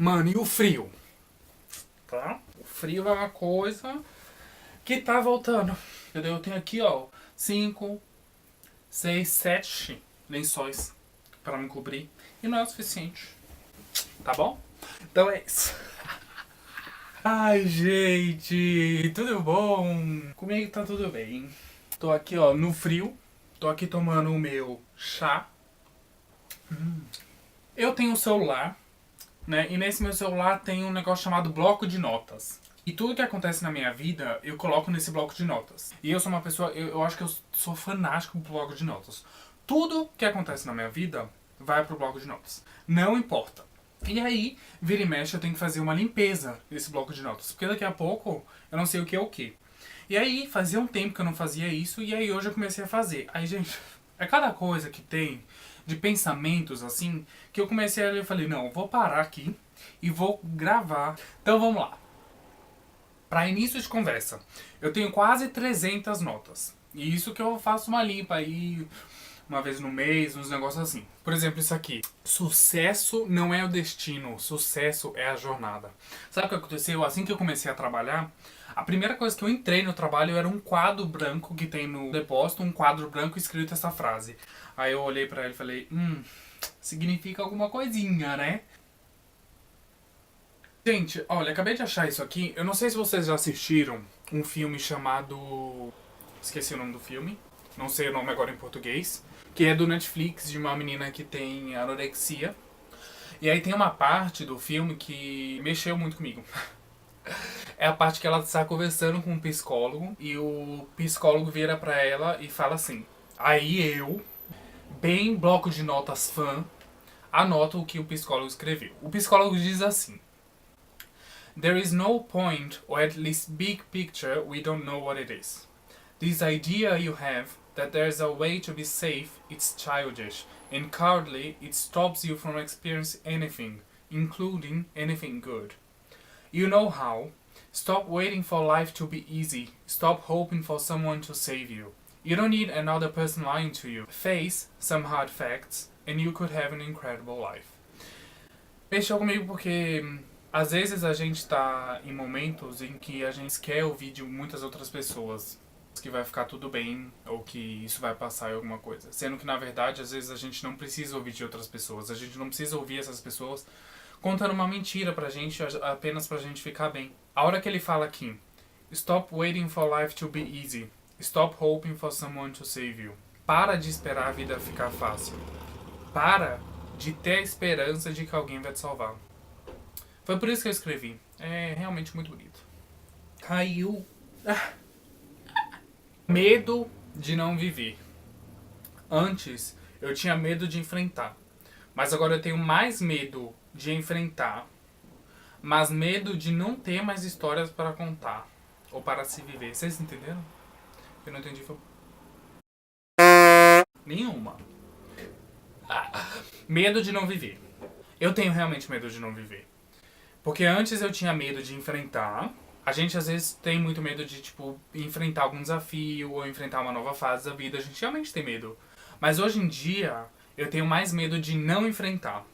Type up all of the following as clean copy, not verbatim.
Mano, e o frio? Tá? O frio é uma coisa que tá voltando. Entendeu? Eu tenho aqui, ó, 5, 6, 7 lençóis pra me cobrir. E não é o suficiente. Tá bom? Então é isso. Ai, gente, tudo bom? Comigo tá tudo bem. Tô aqui, ó, no frio. Tô aqui tomando o meu chá. Eu tenho um celular, né? E nesse meu celular tem um negócio chamado bloco de notas. E tudo que acontece na minha vida, eu coloco nesse bloco de notas. E eu sou uma pessoa, eu acho que eu sou fanático pro bloco de notas. Tudo que acontece na minha vida vai pro bloco de notas. Não importa. E aí, vira e mexe, eu tenho que fazer uma limpeza desse bloco de notas. Porque daqui a pouco eu não sei o que é o que. E aí, fazia um tempo que eu não fazia isso, e aí hoje eu comecei a fazer. Aí, gente, é cada coisa que tem de pensamentos assim, que eu comecei a ler e falei, não, eu vou parar aqui e vou gravar. Então vamos lá. Para início de conversa, eu tenho quase 300 notas. E isso que eu faço uma limpa aí uma vez no mês, uns negócios assim. Por exemplo, isso aqui. Sucesso não é o destino, sucesso é a jornada. Sabe o que aconteceu? Assim que eu comecei a trabalhar, a primeira coisa que eu entrei no trabalho era um quadro branco que tem no depósito, um quadro branco escrito essa frase. Aí eu olhei pra ele e falei, significa alguma coisinha, né? Gente, olha, acabei de achar isso aqui. Eu não sei se vocês já assistiram um filme chamado... Esqueci o nome do filme. Não sei o nome agora em português. Que é do Netflix, de uma menina que tem anorexia. E aí tem uma parte do filme que mexeu muito comigo. É a parte que ela está conversando com um psicólogo. E o psicólogo vira pra ela e fala assim... Aí eu, bem bloco de notas fã, anoto o que o psicólogo escreveu. O psicólogo diz assim... There is no point, or at least big picture, we don't know what it is. This idea you have that there's a way to be safe, it's childish, and cowardly, it stops you from experiencing anything, including anything good. You know how. Stop waiting for life to be easy. Stop hoping for someone to save you. You don't need another person lying to you. Face some hard facts, and you could have an incredible life. Mexeu comigo porque às vezes a gente tá em momentos em que a gente quer ouvir de muitas outras pessoas que vai ficar tudo bem ou que isso vai passar em alguma coisa. Sendo que na verdade às vezes a gente não precisa ouvir de outras pessoas. A gente não precisa ouvir essas pessoas contando uma mentira pra gente apenas pra gente ficar bem. A hora que ele fala aqui, stop waiting for life to be easy. Stop hoping for someone to save you. Para de esperar a vida ficar fácil. Para de ter a esperança de que alguém vai te salvar. Foi por isso que eu escrevi. É realmente muito bonito. Caiu. Medo de não viver. Antes, eu tinha medo de enfrentar. Mas agora eu tenho mais medo de enfrentar. Mas medo de não ter mais histórias para contar. Ou para se viver. Vocês entenderam? Eu não entendi. Foi... Nenhuma. Medo de não viver. Eu tenho realmente medo de não viver. Porque antes eu tinha medo de enfrentar. A gente às vezes tem muito medo de, tipo, enfrentar algum desafio ou enfrentar uma nova fase da vida. A gente realmente tem medo. Mas hoje em dia, eu tenho mais medo de não enfrentar.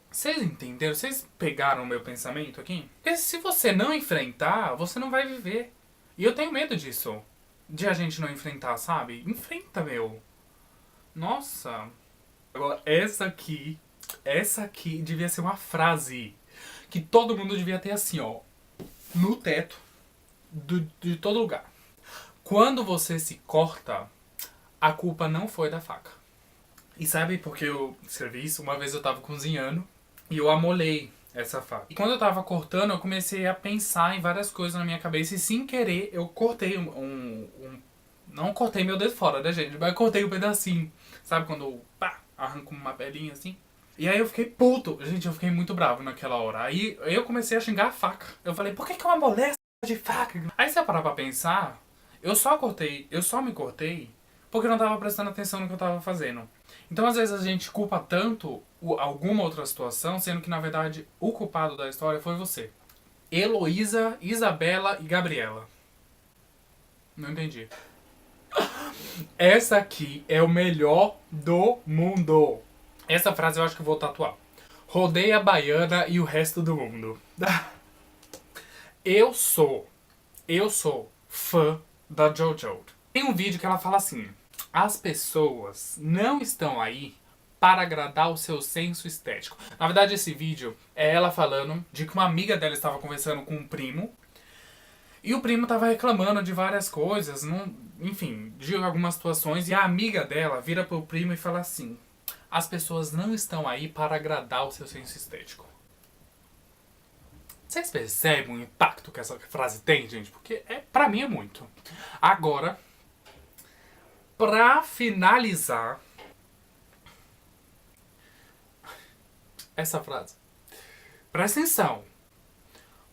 Vocês entenderam? Vocês pegaram o meu pensamento aqui? Porque se você não enfrentar, você não vai viver. E eu tenho medo disso. De a gente não enfrentar, sabe? Enfrenta, meu. Nossa. Agora, essa aqui devia ser uma frase que todo mundo devia ter assim, ó, no teto de todo lugar. Quando você se corta, a culpa não foi da faca. E sabe por que eu escrevi isso? Uma vez eu tava cozinhando e eu amolei essa faca. E quando eu tava cortando, eu comecei a pensar em várias coisas na minha cabeça e sem querer eu cortei não cortei meu dedo fora, né, gente? Mas eu cortei um pedacinho. Sabe quando arranco uma pelinha assim? E aí eu fiquei puto. Gente, eu fiquei muito bravo naquela hora. Aí eu comecei a xingar a faca. Eu falei, por que eu amolei essa de faca? Aí você parar pra pensar, eu só me cortei porque eu não tava prestando atenção no que eu tava fazendo. Então às vezes a gente culpa tanto alguma outra situação, sendo que na verdade o culpado da história foi você. Heloísa, Isabela e Gabriela. Não entendi. Essa aqui é o melhor do mundo. Essa frase eu acho que eu vou tatuar. Rodeia a baiana e o resto do mundo. Eu sou fã da JoJo. Tem um vídeo que ela fala assim: as pessoas não estão aí para agradar o seu senso estético. Na verdade, esse vídeo é ela falando de que uma amiga dela estava conversando com um primo e o primo estava reclamando de várias coisas, enfim, de algumas situações, e a amiga dela vira pro primo e fala assim: as pessoas não estão aí para agradar o seu senso estético. Vocês percebem o impacto que essa frase tem, gente? Porque pra mim é muito. Agora, pra finalizar essa frase, presta atenção.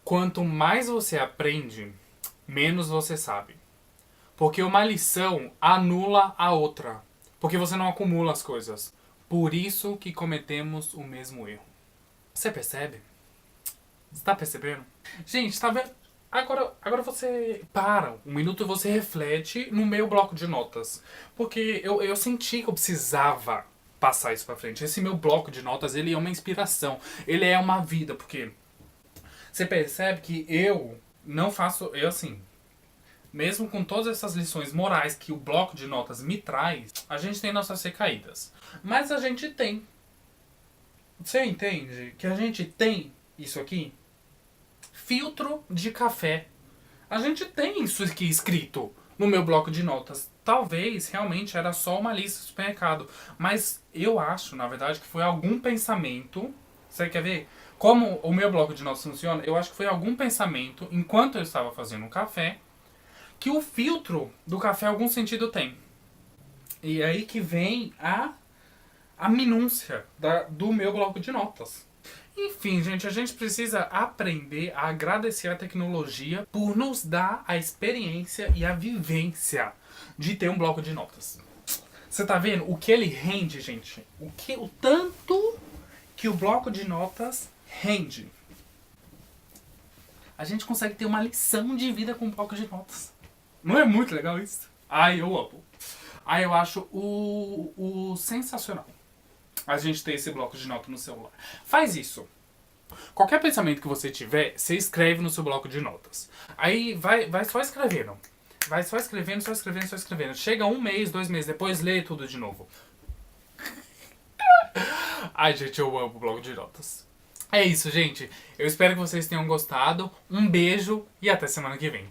Quanto mais você aprende, menos você sabe. Porque uma lição anula a outra. Porque você não acumula as coisas. Por isso que cometemos o mesmo erro. Você percebe? Você tá percebendo? Gente, tá vendo? Agora você para um minuto e você reflete no meu bloco de notas. Porque eu senti que eu precisava passar isso pra frente. Esse meu bloco de notas, ele é uma inspiração. Ele é uma vida, porque você percebe que eu não faço... Eu, assim, mesmo com todas essas lições morais que o bloco de notas me traz, a gente tem nossas recaídas. Mas a gente tem. Você entende que a gente tem isso aqui? Filtro de café. A gente tem isso aqui escrito no meu bloco de notas. Talvez realmente era só uma lista de supermercado. Mas eu acho, na verdade, que foi algum pensamento. Você quer ver? Como o meu bloco de notas funciona, eu acho que foi algum pensamento, enquanto eu estava fazendo um café, que o filtro do café algum sentido tem. E aí que vem a minúcia do meu bloco de notas. Enfim, gente, a gente precisa aprender a agradecer a tecnologia por nos dar a experiência e a vivência de ter um bloco de notas. Você tá vendo o que ele rende, gente? O tanto que o bloco de notas rende. A gente consegue ter uma lição de vida com um bloco de notas. Não é muito legal isso? Ai, eu amo. Ai, eu acho o sensacional a gente ter esse bloco de notas no celular. Faz isso. Qualquer pensamento que você tiver, você escreve no seu bloco de notas. Aí vai só escrevendo. Vai só escrevendo, só escrevendo, só escrevendo. Chega 1 mês, 2 meses depois, lê tudo de novo. Ai, gente, eu amo o bloco de notas. É isso, gente. Eu espero que vocês tenham gostado. Um beijo e até semana que vem.